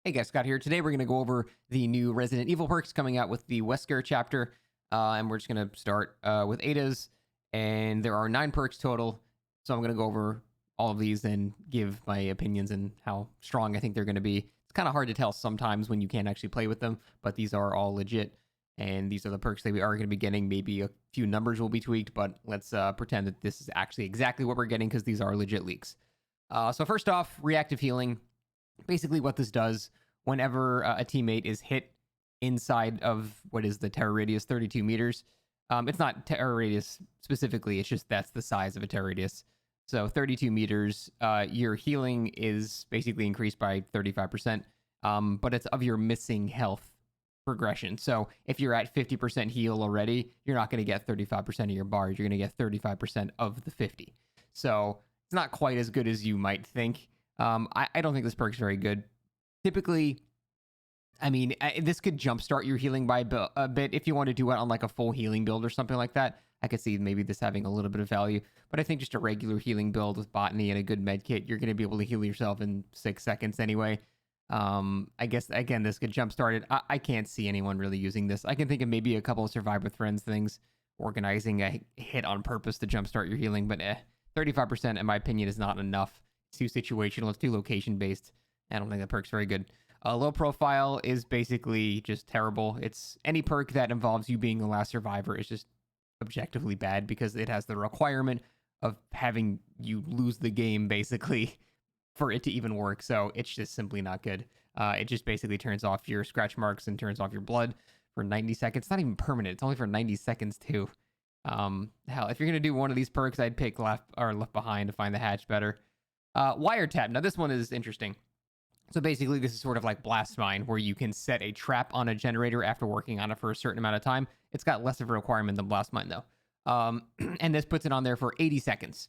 Hey guys, Scott here. Today we're going to go over the new Resident Evil perks coming out with the Wesker chapter, and we're just going to start with Ada's, and there are 9 perks total, so I'm going to go over all of these and give my opinions and how strong I think they're going to be. It's kind of hard to tell sometimes when you can't actually play with them, but these are all legit, and these are the perks that we are going to be getting. Maybe a few numbers will be tweaked, but let's pretend that this is actually exactly what we're getting because these are legit leaks. So first off, reactive healing. Basically what this does, whenever a teammate is hit inside of what is the terror radius, 32 meters. It's not terror radius specifically, it's just that's the size of a terror radius. So 32 meters, your healing is basically increased by 35%, but it's of your missing health progression. So if you're at 50% heal already, you're not going to get 35% of your bars, you're going to get 35% of the 50. So it's not quite as good as you might think. I don't think this perk's very good. Typically, I mean, this could jumpstart your healing by a bit. If you want to do it on like a full healing build or something like that, I could see maybe this having a little bit of value. But I think just a regular healing build with botany and a good med kit, you're going to be able to heal yourself in 6 seconds anyway. I guess, again, this could jumpstart it. I can't see anyone really using this. I can think of maybe a couple of Survive with Friends things, organizing a hit on purpose to jumpstart your healing. But 35% in my opinion is not enough. It's too situational. It's too location based. I don't think that perk's very good. Low profile is basically just terrible. It's any perk that involves you being the last survivor is just objectively bad because it has the requirement of having you lose the game basically for it to even work. So it's just simply not good. It just basically turns off your scratch marks and turns off your blood for 90 seconds. It's not even permanent. It's only for 90 seconds too. Hell, if you're gonna do one of these perks, I'd pick Left Behind to find the hatch better. Wiretap. Now this one is interesting. So basically, this is sort of like Blast Mine, where you can set a trap on a generator after working on it for a certain amount of time. It's got less of a requirement than Blast Mine, though. And this puts it on there for 80 seconds.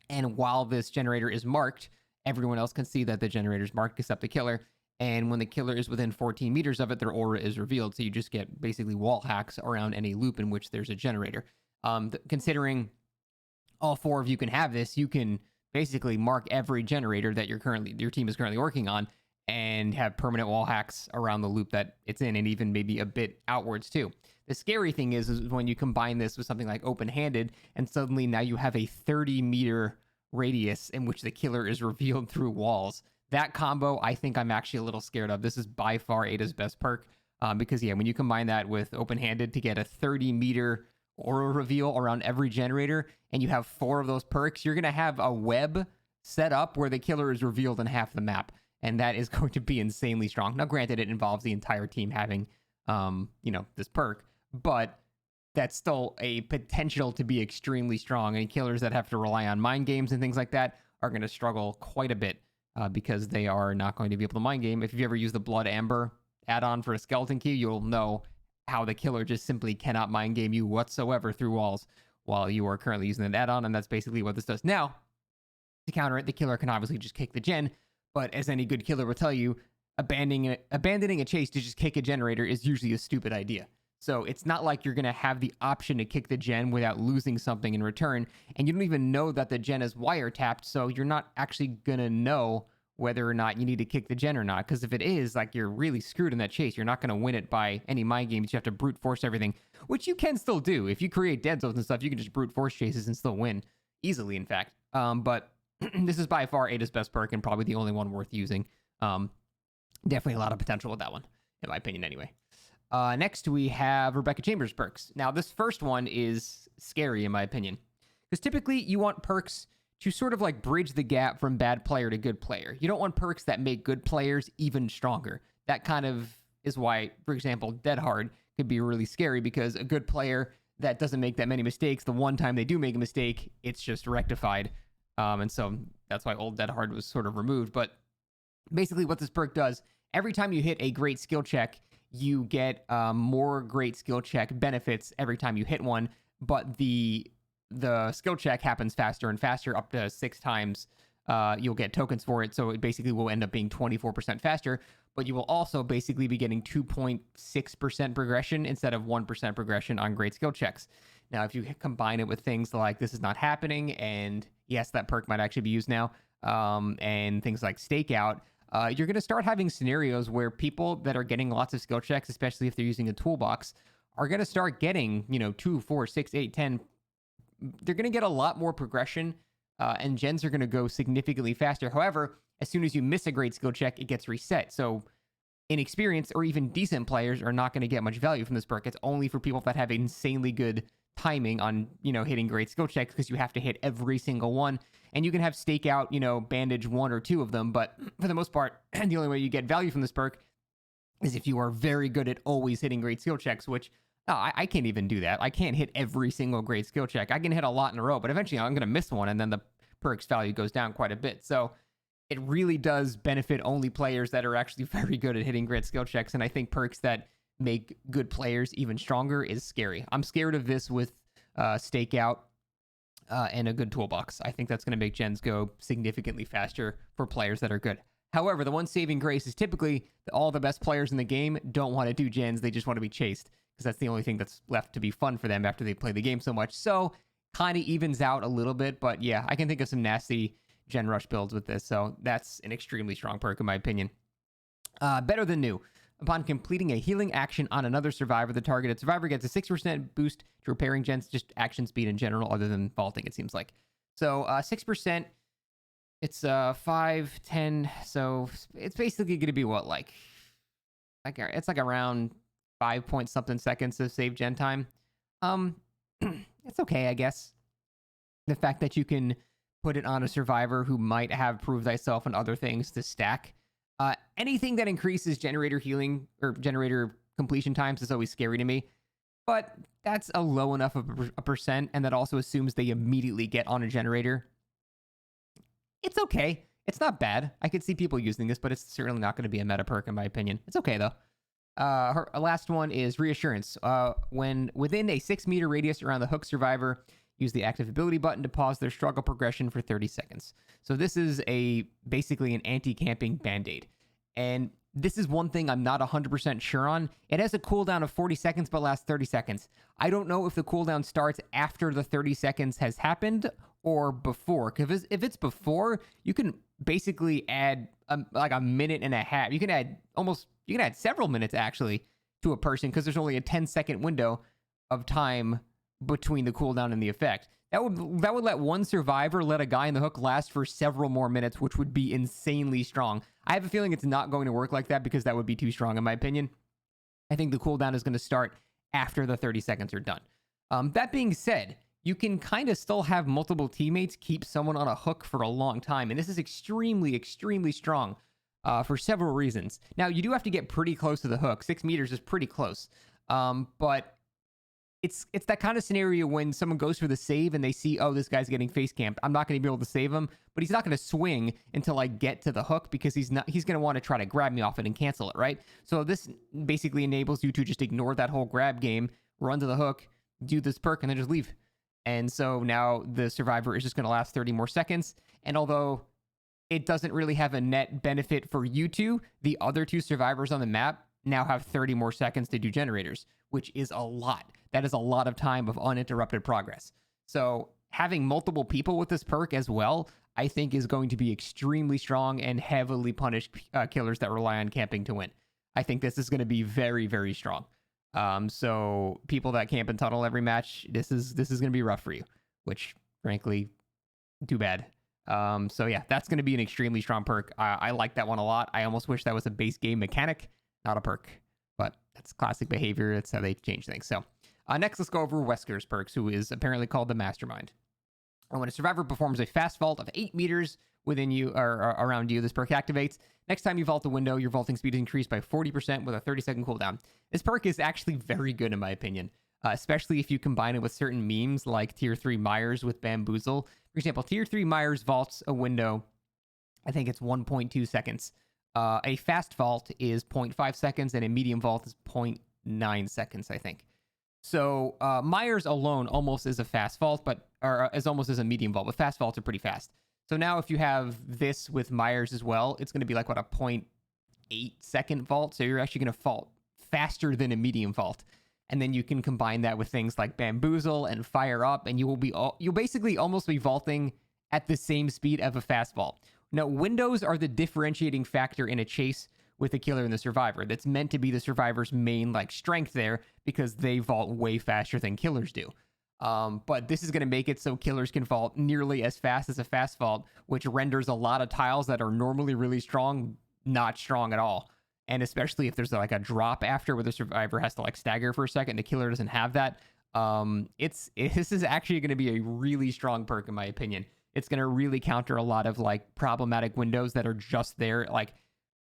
And while this generator is marked, everyone else can see that the generator is marked except the killer. And when the killer is within 14 meters of it, their aura is revealed. So you just get basically wall hacks around any loop in which there's a generator. Considering all 4 of you can have this, you can basically mark every generator that your team is currently working on and have permanent wall hacks around the loop that it's in, and even maybe a bit outwards too. The scary thing is when you combine this with something like open-handed, and suddenly now you have a 30-meter radius in which the killer is revealed through walls. That combo, I think I'm actually a little scared of. This is by far Ada's best perk, because yeah, when you combine that with open-handed to get a 30-meter aura reveal around every generator, and you have 4 of those perks, you're going to have a web set up where the killer is revealed in half the map, and that is going to be insanely strong. Now, granted, it involves the entire team having, this perk, but that's still a potential to be extremely strong, and killers that have to rely on mind games and things like that are going to struggle quite a bit, because they are not going to be able to mind game. If you've ever used the Blood Amber add-on for a skeleton key, you'll know how the killer just simply cannot mind game you whatsoever through walls while you are currently using that add-on, and that's basically what this does. Now, to counter it, the killer can obviously just kick the gen, but as any good killer will tell you, abandoning a chase to just kick a generator is usually a stupid idea. So it's not like you're going to have the option to kick the gen without losing something in return, and you don't even know that the gen is wiretapped, so you're not actually going to know whether or not you need to kick the gen or not, because if it is, like, you're really screwed in that chase. You're not going to win it by any mind games. You have to brute force everything, which you can still do. If you create dead zones and stuff, you can just brute force chases and still win easily, in fact. But this is by far Ada's best perk and probably the only one worth using. Definitely a lot of potential with that one, in my opinion anyway. Next, we have Rebecca Chambers perks. Now, this first one is scary, in my opinion, because typically you want perks to sort of like bridge the gap from bad player to good player. You don't want perks that make good players even stronger. That kind of is why, for example, Dead Hard could be really scary, because a good player that doesn't make that many mistakes, the one time they do make a mistake, it's just rectified. And so that's why old Dead Hard was sort of removed. But basically what this perk does, every time you hit a great skill check, you get more great skill check benefits every time you hit one, but the skill check happens faster and faster, up to 6 times. You'll get tokens for it, so it basically will end up being 24% faster, but you will also basically be getting 2.6% progression instead of 1% progression on great skill checks. Now, if you combine it with things like This Is Not Happening, and yes, that perk might actually be used now, and things like Stakeout, you're going to start having scenarios where people that are getting lots of skill checks, especially if they're using a toolbox, are going to start getting, 2, 4, 6, 8, 10. They're going to get a lot more progression, and gens are going to go significantly faster. However, as soon as you miss a great skill check, it gets reset. So inexperienced or even decent players are not going to get much value from this perk. It's only for people that have insanely good timing on, hitting great skill checks, because you have to hit every single one. And you can have stakeout, bandage 1 or 2 of them. But for the most part, the only way you get value from this perk is if you are very good at always hitting great skill checks, which I can't even do that. I can't hit every single great skill check. I can hit a lot in a row, but eventually I'm going to miss one, and then the perk's value goes down quite a bit. So it really does benefit only players that are actually very good at hitting great skill checks. And I think perks that make good players even stronger is scary. I'm scared of this with stakeout and a good toolbox. I think that's going to make gens go significantly faster for players that are good. However, the one saving grace is typically all the best players in the game don't want to do gens. They just want to be chased, because that's the only thing that's left to be fun for them after they play the game so much. So kind of evens out a little bit. But yeah, I can think of some nasty gen rush builds with this. So that's an extremely strong perk in my opinion. Better than new. Upon completing a healing action on another survivor, the targeted survivor gets a 6% boost to repairing gens, just action speed in general, other than vaulting, it seems like. So 6%, it's 5, 10, so it's basically going to be what, like it's like around 5 point something seconds of save gen time. It's okay, I guess. The fact that you can put it on a survivor who might have proved thyself and other things to stack. Anything that increases generator healing or generator completion times is always scary to me, but that's a low enough of a percent, and that also assumes they immediately get on a generator. It's okay. It's not bad. I could see people using this, but it's certainly not going to be a meta perk in my opinion. It's okay though. Her last one is Reassurance. When within a 6-meter radius around the hook survivor, use the active ability button to pause their struggle progression for 30 seconds. So this is basically an anti-camping band-aid. And this is one thing I'm not 100% sure on. It has a cooldown of 40 seconds but lasts 30 seconds. I don't know if the cooldown starts after the 30 seconds has happened or before. Because if it's before, you can basically add like a minute and a half. You can add several minutes actually to a person, because there's only a 10-second window of time between the cooldown and the effect. That would let one survivor let a guy in the hook last for several more minutes, which would be insanely strong. I have a feeling it's not going to work like that, because that would be too strong in my opinion. I think the cooldown is going to start after the 30 seconds are done. That being said, you can kind of still have multiple teammates keep someone on a hook for a long time, and this is extremely, extremely strong for several reasons. Now, you do have to get pretty close to the hook. 6 meters is pretty close, but it's that kind of scenario when someone goes for the save and they see, oh, this guy's getting face camped. I'm not going to be able to save him, but he's not going to swing until I get to the hook, because he's going to want to try to grab me off it and cancel it, right? So this basically enables you to just ignore that whole grab game, run to the hook, do this perk, and then just leave. And so now the survivor is just going to last 30 more seconds. And although it doesn't really have a net benefit for you two, the other 2 survivors on the map now have 30 more seconds to do generators, which is a lot. That is a lot of time of uninterrupted progress. So having multiple people with this perk as well, I think is going to be extremely strong and heavily punish killers that rely on camping to win. I think this is going to be very, very strong. So people that camp and tunnel every match, this is going to be rough for you, which frankly, too bad. So yeah, that's going to be an extremely strong perk. I like that one a lot. I almost wish that was a base game mechanic, not a perk, but that's classic behavior. That's how they change things. So next, let's go over Wesker's perks, who is apparently called the Mastermind. And when a survivor performs a fast vault of 8 meters within you or around you, this perk activates. Next time you vault a window, your vaulting speed is increased by 40% with a 30-second cooldown. This perk is actually very good in my opinion, especially if you combine it with certain memes like Tier 3 Myers with Bamboozle. For example, Tier 3 Myers vaults a window, I think it's 1.2 seconds. A fast vault is 0.5 seconds, and a medium vault is 0.9 seconds, I think. So Myers alone almost is a fast vault, or is almost as a medium vault, but fast vaults are pretty fast. So now if you have this with Myers as well, it's going to be like, what, a 0.8 second vault? So you're actually going to vault faster than a medium vault. And then you can combine that with things like Bamboozle and Fire Up, and you'll basically almost be vaulting at the same speed of a fast vault. Now, windows are the differentiating factor in a chase with the killer and the survivor. That's meant to be the survivor's main like strength there because they vault way faster than killers do. But this is going to make it so killers can vault nearly as fast as a fast vault, which renders a lot of tiles that are normally really strong not strong at all. And especially if there's like a drop after where the survivor has to like stagger for a second, the killer doesn't have that. This is actually going to be a really strong perk in my opinion. It's going to really counter a lot of like problematic windows that are just there. Like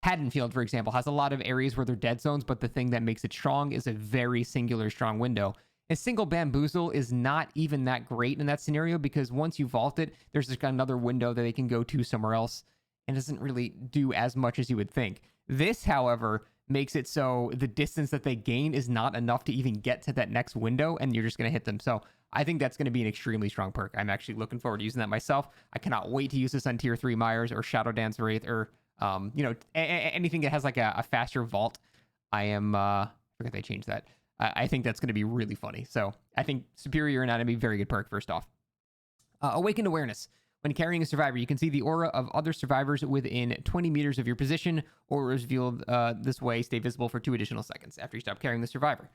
Haddonfield, for example, has a lot of areas where they're dead zones, but the thing that makes it strong is a very singular strong window. A single bamboozle is not even that great in that scenario because once you vault it, there's just another window that they can go to somewhere else and doesn't really do as much as you would think. This, however, makes it so the distance that they gain is not enough to even get to that next window, and you're just going to hit them. So I think that's going to be an extremely strong perk. I'm actually looking forward to using that myself. I cannot wait to use this on Tier 3 Myers or Shadow Dance Wraith or, anything that has like a faster vault. I forget they changed that. I think that's going to be really funny. So I think Superior Anatomy, very good perk, first off. Awakened Awareness. When carrying a survivor, you can see the aura of other survivors within 20 meters of your position. Aura is revealed this way, stay visible for 2 additional seconds after you stop carrying the survivor.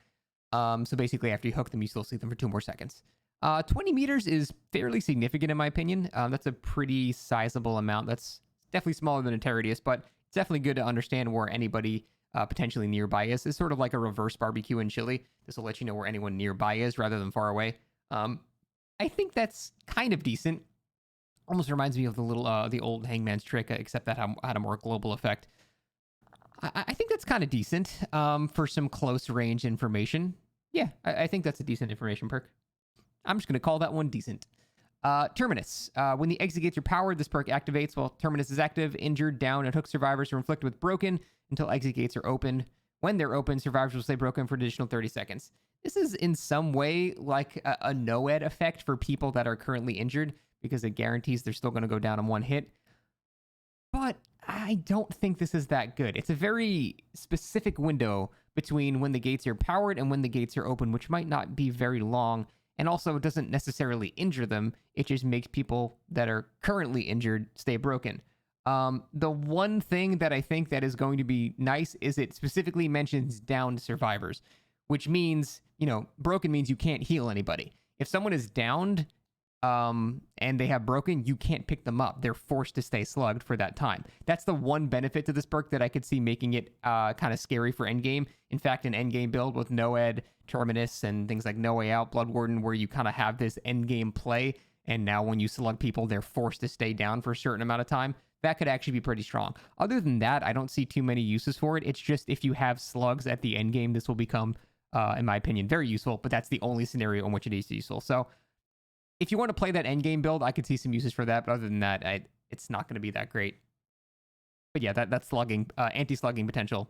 So basically, after you hook them, you still see them for 2 more seconds. 20 meters is fairly significant in my opinion. That's a pretty sizable amount. That's definitely smaller than a Terradius, but it's definitely good to understand where anybody potentially nearby is. It's sort of like a reverse barbecue in Chile. This will let you know where anyone nearby is rather than far away. I think that's kind of decent. Almost reminds me of the old Hangman's Trick, except that had a more global effect. I think that's kind of decent for some close range information. Yeah, I think that's a decent information perk. I'm just going to call that one decent. Terminus. When the exit gates are powered, this perk activates while Terminus is active. Injured, down, and hooked survivors are inflicted with broken until exit gates are opened. When they're open, survivors will stay broken for an additional 30 seconds. This is in some way like a no-ed effect for people that are currently injured, because it guarantees they're still going to go down in one hit. But I don't think this is that good. It's a very specific window between when the gates are powered and when the gates are open, which might not be very long, and also doesn't necessarily injure them. It just makes people that are currently injured stay broken. The one thing that I think that is going to be nice is it specifically mentions downed survivors, which means, broken means you can't heal anybody. If someone is downed, and they have broken, you can't pick them up. They're forced to stay slugged for that time. That's the one benefit to this perk that I could see making it kind of scary for endgame. In fact, an endgame build with Noed, Terminus, and things like No Way Out, Blood Warden, where you kind of have this endgame play, and now when you slug people, they're forced to stay down for a certain amount of time. That could actually be pretty strong. Other than that, I don't see too many uses for it. It's just if you have slugs at the endgame, this will become, in my opinion, very useful, but that's the only scenario in which it is useful. So if you want to play that endgame build, I could see some uses for that. But other than that, it's not going to be that great. But yeah, that slugging, anti-slugging potential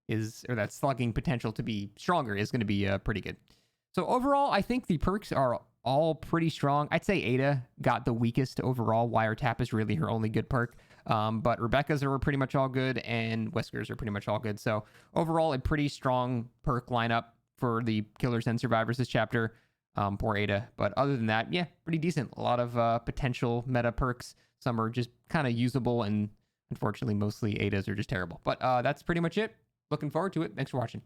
that slugging potential to be stronger is going to be pretty good. So overall, I think the perks are all pretty strong. I'd say Ada got the weakest overall. Wiretap is really her only good perk. But Rebecca's are pretty much all good, and Wesker's are pretty much all good. So overall, a pretty strong perk lineup for the Killers and Survivors this chapter. Poor Ada. But other than that, yeah, pretty decent. A lot of potential meta perks. Some are just kind of usable, and unfortunately, mostly Adas are just terrible. But that's pretty much it. Looking forward to it. Thanks for watching.